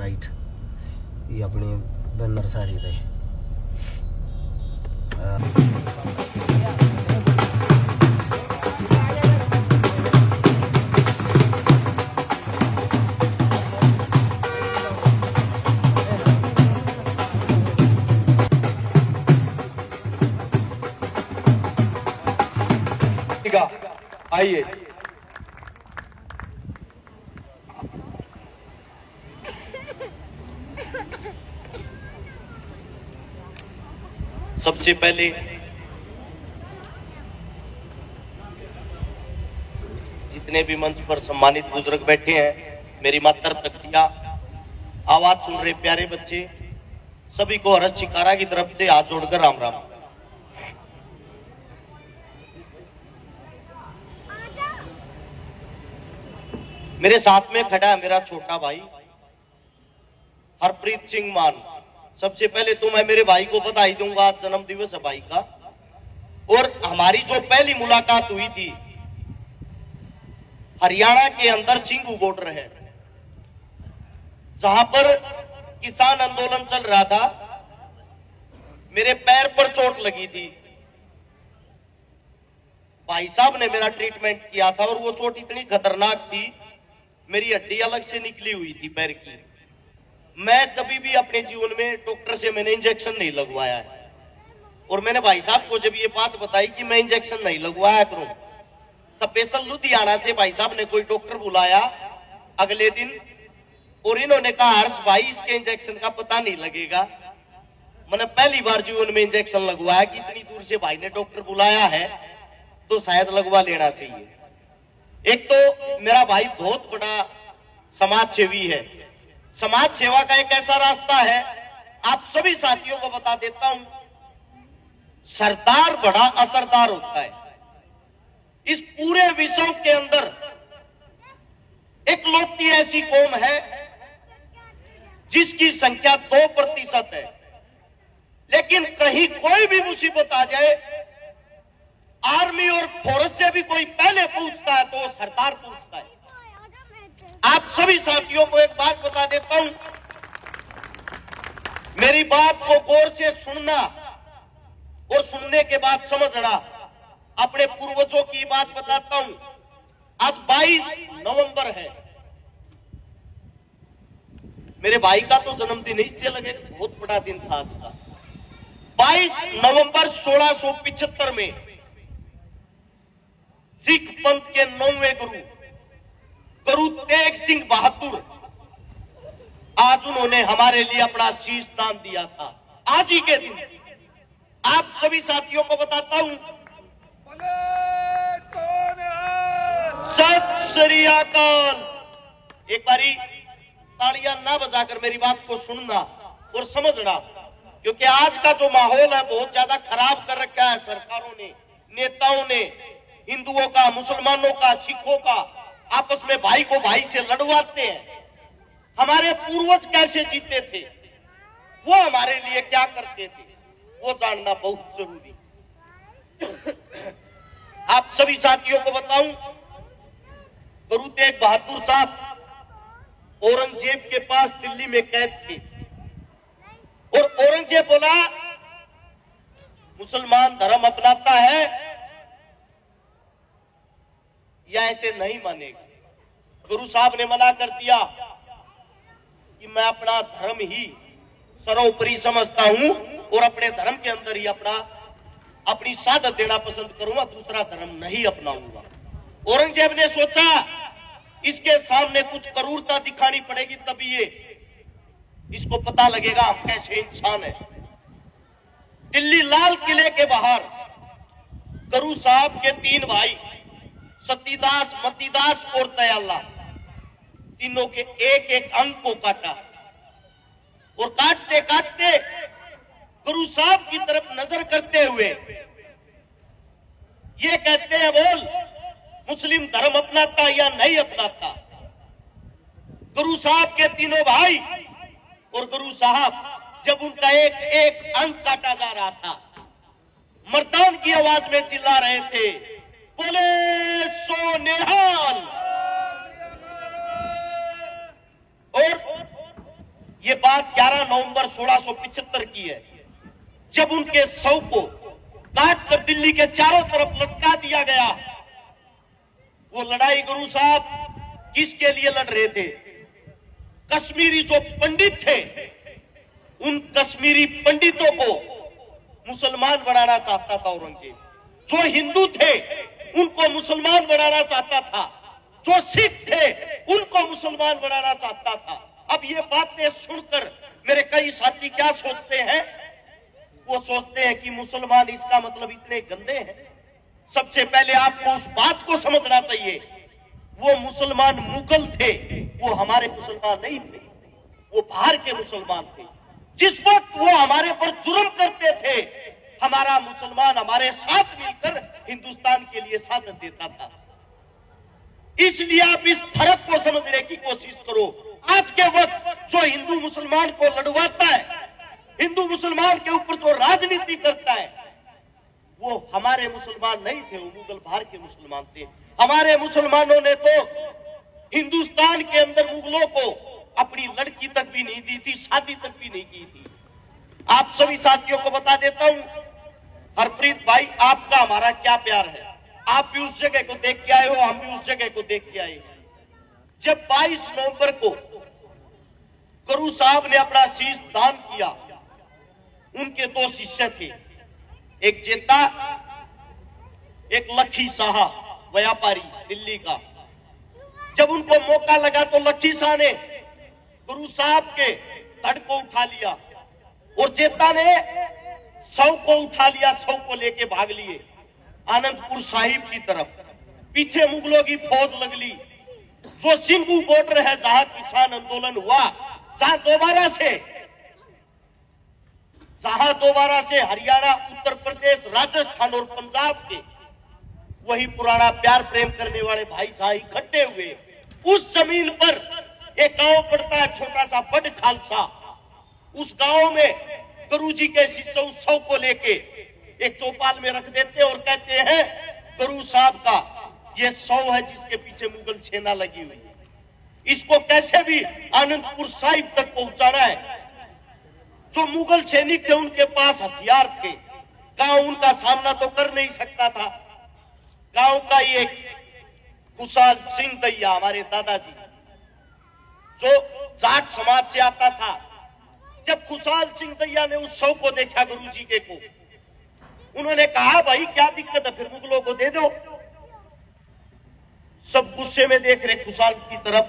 Right ये अपनी banner सारी थे आइए सबसे पहले जितने भी मंच पर सम्मानित बुजुर्ग बैठे हैं, मेरी मातर शक्तियां, आवाज सुन रहे प्यारे बच्चे, सभी को हर्ष शिकारा की तरफ से हाथ जोड़कर राम राम। मेरे साथ में खड़ा है मेरा छोटा भाई हरप्रीत सिंह मान। सबसे पहले तो मैं मेरे भाई को बधाई दूंगा, आज जन्म दिवस है भाई का। और हमारी जो पहली मुलाकात हुई थी हरियाणा के अंदर सिंघू बॉर्डर है, जहां पर किसान आंदोलन चल रहा था। मेरे पैर पर चोट लगी थी, भाई साहब ने मेरा ट्रीटमेंट किया था और वो चोट इतनी खतरनाक थी, मेरी हड्डी अलग से निकली हुई थी पैर की। मैं कभी भी अपने जीवन में डॉक्टर से मैंने इंजेक्शन नहीं लगवाया है। और मैंने भाई साहब को जब ये बात बताई कि मैं इंजेक्शन नहीं लगवाया करूं, स्पेशल लुधियाना से भाई साहब ने कोई डॉक्टर बुलाया अगले दिन, और इन्होंने कहा हर्ष भाई इसके इंजेक्शन का पता नहीं लगेगा। मैंने पहली बार जीवन में इंजेक्शन लगवाया कि इतनी दूर से भाई ने डॉक्टर बुलाया है तो शायद लगवा लेना चाहिए। एक तो मेरा भाई बहुत बड़ा समाज सेवी है। समाज सेवा का एक ऐसा रास्ता है, आप सभी साथियों को बता देता हूं, सरदार बड़ा असरदार होता है। इस पूरे विश्व के अंदर इकलौती ऐसी कौम है जिसकी संख्या 2% है, लेकिन कहीं कोई भी मुसीबत आ जाए, आर्मी और फोर्स से भी कोई पहले पूछता है तो वो सरदार पूछता है। आप सभी साथियों को एक बात बता देता हूं, मेरी बात को गौर से सुनना और सुनने के बाद समझना। अपने पूर्वजों की बात बताता हूं, आज 22 नवंबर है, मेरे भाई का तो जन्मदिन है, इससे लगे बहुत बड़ा दिन था आज का। 22 नवंबर 1675 में सिख पंथ के 9वें गुरु तेग सिंह बहादुर, आज उन्होंने हमारे लिए अपना शीश दान दिया था। आज ही के दिन आप सभी साथियों को बताता हूं, सत श्री अकाल। एक बारी तालियां ना बजाकर मेरी बात को सुनना और समझना, क्योंकि आज का जो माहौल है बहुत ज्यादा खराब कर रखा है सरकारों ने, नेताओं ने, हिंदुओं का, मुसलमानों का, सिखों का, आपस में भाई को भाई से लड़वाते हैं। हमारे पूर्वज कैसे जीते थे, वो हमारे लिए क्या करते थे, वो जानना बहुत जरूरी। आप सभी साथियों को बताऊं, गुरु तेग बहादुर साहब औरंगजेब के पास दिल्ली में कैद थे, और औरंगजेब बोला मुसलमान धर्म अपनाता है या ऐसे नहीं मानेगा। गुरु साहब ने मना कर दिया कि मैं अपना धर्म ही सर्वोपरि समझता हूं और अपने धर्म के अंदर ही अपनी शहादत देना पसंद करूंगा, दूसरा धर्म नहीं अपनाऊंगा। औरंगजेब ने सोचा इसके सामने कुछ क्रूरता दिखानी पड़ेगी, तभी ये इसको पता लगेगा हम कैसे इंसान है। दिल्ली लाल किले के बाहर गुरु साहब के 3 भाई सतीदास, मतीदास और दयाला, तीनों के एक एक अंग को काटा, और काटते काटते गुरु साहब की तरफ नजर करते हुए ये कहते हैं, बोल मुस्लिम धर्म अपनाता या नहीं अपनाता। गुरु साहब के तीनों भाई और गुरु साहब जब उनका एक एक अंग काटा जा रहा था, मर्दान की आवाज में चिल्ला रहे थे, बोले सो निहाल। और ये बात 11 नवंबर 1675 की है, जब उनके शव को काट कर दिल्ली के चारों तरफ लटका दिया गया। वो लड़ाई गुरु साहब किसके लिए लड़ रहे थे? कश्मीरी जो पंडित थे, उन कश्मीरी पंडितों को मुसलमान बनाना चाहता था औरंगजेब। जो हिंदू थे उनको मुसलमान बनाना चाहता था, जो सिख थे उनको मुसलमान बनाना चाहता था। अब ये बातें सुनकर मेरे कई साथी क्या सोचते हैं? वो सोचते हैं कि मुसलमान इसका मतलब इतने गंदे हैं। सबसे पहले आपको उस बात को समझना चाहिए, वो मुसलमान मुगल थे, वो हमारे मुसलमान नहीं थे, वो बाहर के मुसलमान थे। जिस वक्त वो हमारे पर जुर्म करते थे, हमारा मुसलमान हमारे साथ मिलकर हिंदुस्तान के लिए साथ देता था। इसलिए आप इस फर्क को समझने की कोशिश करो। आज के वक्त जो हिंदू मुसलमान को लड़वाता है, हिंदू मुसलमान के ऊपर जो राजनीति करता है, वो हमारे मुसलमान नहीं थे, वो मुगल बाहर के मुसलमान थे। हमारे मुसलमानों ने तो हिंदुस्तान के अंदर मुगलों को अपनी लड़की तक भी नहीं दी थी, शादी तक भी नहीं की थी। आप सभी साथियों को बता देता हूं, हरप्रीत भाई, आपका हमारा क्या प्यार है। आप भी उस जगह को देख के आए हो, हम भी उस जगह को देख के आए। जब 22 नवंबर को गुरु साहब ने अपना शीश दान किया, उनके 2 शिष्य थे, एक जेता, एक लखी शाह, व्यापारी दिल्ली का। जब उनको मौका लगा तो लखी शाह ने गुरु साहब के धड़ को उठा लिया और जेता ने शव को उठा लिया, शव को लेके भाग लिए आनंदपुर साहिब की तरफ। पीछे मुगलों की फौज लग ली। जो सिंघू बॉर्डर है, जहां किसान आंदोलन हुआ, जहां दोबारा से हरियाणा, उत्तर प्रदेश, राजस्थान और पंजाब के वही पुराना प्यार प्रेम करने वाले भाई जहां इकट्ठे हुए, उस जमीन पर एक गांव पड़ता है छोटा सा, बड़ खालसा। उस गांव में गुरुजी के शिष्य उत्सव को लेके एक चौपाल में रख देते और कहते हैं, गुरु साहब का ये शव है जिसके पीछे मुगल सेना लगी हुई है, इसको कैसे भी आनंदपुर साहिब तक पहुंचाना है। जो मुगल सैनिक थे उनके पास हथियार थे, गांव उनका सामना तो कर नहीं सकता था। गांव का ही एक खुशाल सिंह दैया, हमारे दादाजी, जो जाट समाज से आता था, जब खुशाल सिंह दैया ने उस शव को देखा गुरुजी के को, उन्होंने कहा, भाई क्या दिक्कत है, फिर मुगलों को दे दो। सब गुस्से में देख रहे खुशाल की तरफ,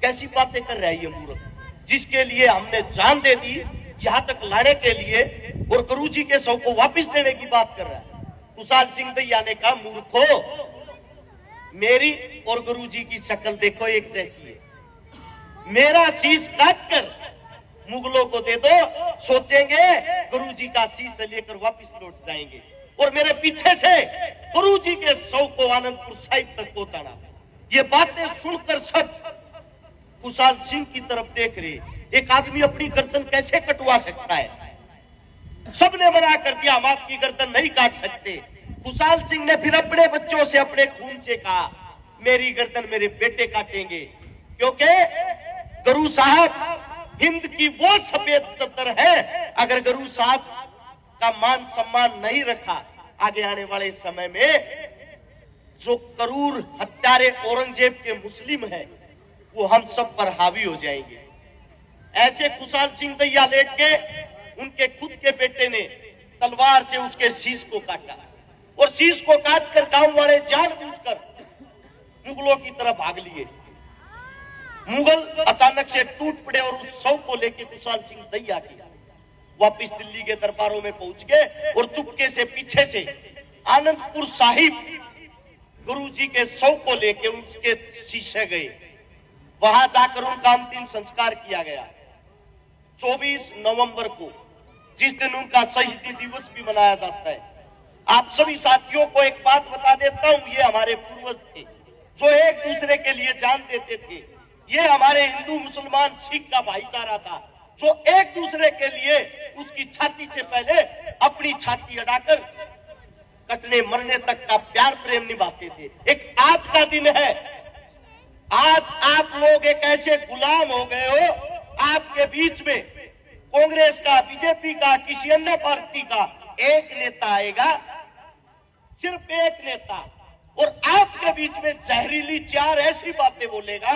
कैसी बातें कर रहा है ये मूर्ख, जिसके लिए हमने जान दे दी यहां तक लाने के लिए, और गुरुजी के शव को वापस देने की बात कर रहा है। खुशाल सिंह दैया ने कहा, मूर्खो, मेरी और गुरुजी की शक्ल देखो एक जैसी है, मेरा शीश काट कर मुगलों को दे दो, सोचेंगे गुरुजी का शीश लेकर वापस लौट जाएंगे, और मेरे पीछे से गुरुजी के शव को आनंदपुर साहिब तक पहुंचाना। ये बातें सुनकर सब खुशाल सिंह की तरफ देख रहे। एक आदमी अपनी गर्दन कैसे कटवा सकता है? सबने मना कर दिया, हम आपकी गर्दन नहीं काट सकते। खुशाल सिंह ने फिर अपने बच्चों से, अपने खून से कहा, मेरी गर्दन मेरे बेटे काटेंगे, क्योंकि गुरु साहब हिंद की वो सफेद चद्दर है, अगर गुरु साहब का मान सम्मान नहीं रखा, आगे आने वाले समय में जो करूर हत्यारे औरंगजेब के मुस्लिम है, वो हम सब पर हावी हो जाएंगे। ऐसे खुशाल सिंह दैया लेट के उनके खुद के बेटे ने तलवार से उसके शीश को काटा, और शीश को काटकर गांव वाले जानबूझकर मुगलों की तरफ भाग लिए। मुगल अचानक से टूट पड़े और उस शव को लेकर खुशाल सिंह दैया की वापिस दिल्ली के दरबारों में पहुंच गए, और चुपके से पीछे से आनंदपुर साहिब गुरुजी के शव को लेकर उसके शीशे गए। वहां जाकर उनका अंतिम संस्कार किया गया 24 नवंबर को, जिस दिन उनका शहीदी दिवस भी मनाया जाता है। आप सभी साथियों को एक बात बता देता हूं, ये हमारे पूर्वज थे जो एक दूसरे के लिए जान देते थे। ये हमारे हिंदू मुसलमान सिख का भाईचारा था, जो एक दूसरे के लिए उसकी छाती से पहले अपनी छाती अड़ाकर कटने मरने तक का प्यार प्रेम निभाते थे। एक आज का दिन है, आज आप लोग एक ऐसे गुलाम हो गए हो, आपके आपके बीच में कांग्रेस का, बीजेपी का, किसी अन्य पार्टी का एक नेता आएगा, सिर्फ एक नेता, और आपके बीच में जहरीली 4 ऐसी बातें बोलेगा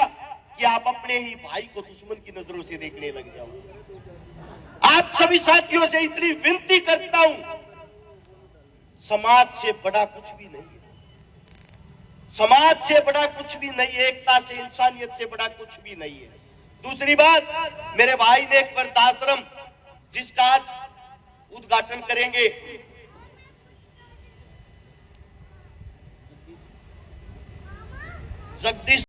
कि आप अपने ही भाई को दुश्मन की नजरों से देखने लग जाओगे। आप सभी साथियों से इतनी विनती करता हूं, समाज से बड़ा कुछ भी नहीं है, समाज से बड़ा कुछ भी नहीं है, एकता से, इंसानियत से बड़ा कुछ भी नहीं है। दूसरी बात, मेरे भाई ने एक वृद्धाश्रम जिसका आज उद्घाटन करेंगे, जगदीश